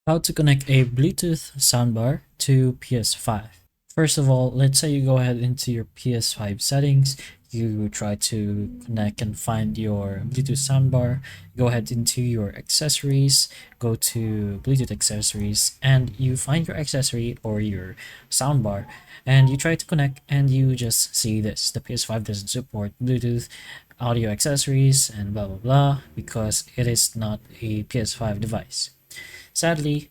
How to connect a Bluetooth soundbar to PS5. First of all, let's say you go ahead into your PS5 settings, you try to connect and find your Bluetooth soundbar, go ahead into your accessories, go to Bluetooth accessories, and you find your accessory or your soundbar, and you try to connect and you just see this. The PS5 doesn't support Bluetooth audio accessories and blah blah blah because it is not a PS5 device. Sadly,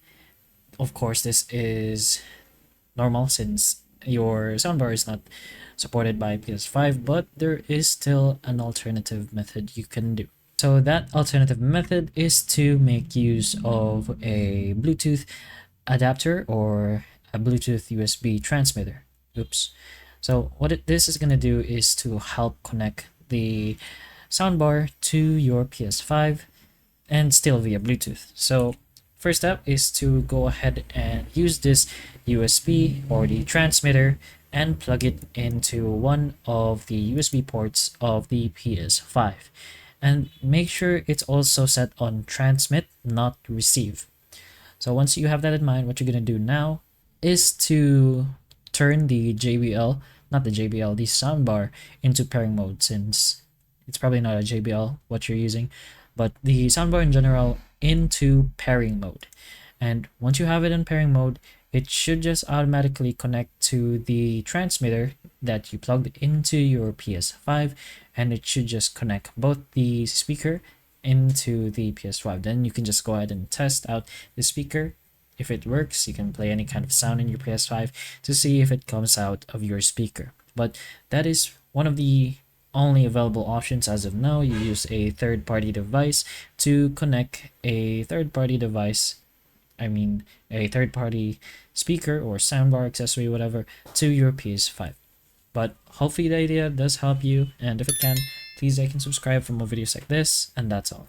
of course, this is normal since your soundbar is not supported by PS5, but there is still an alternative method you can do. So that alternative method is to make use of a Bluetooth adapter or a Bluetooth USB transmitter. Oops. So this is going to do is to help connect the soundbar to your PS5 and still via Bluetooth. So first step is to go ahead and use this USB or the transmitter and plug it into one of the USB ports of the PS5. And make sure it's also set on transmit, not receive. So once you have that in mind, what you're going to do now is to turn the JBL, not the JBL, the soundbar into pairing mode since it's probably not a JBL what you're using, but the soundbar in general into pairing mode. And once you have it in pairing mode, it should just automatically connect to the transmitter that you plugged into your PS5, and it should just connect both the speaker into the PS5. Then you can just go ahead and test out the speaker. If it works, you can play any kind of sound in your PS5 to see if it comes out of your speaker. But that is one of the only available options as of now. You use a third-party device to connect a third-party device, a third-party speaker or soundbar accessory, whatever, to your PS5. But hopefully the idea does help you, and if it can, please like and subscribe for more videos like this, and that's all.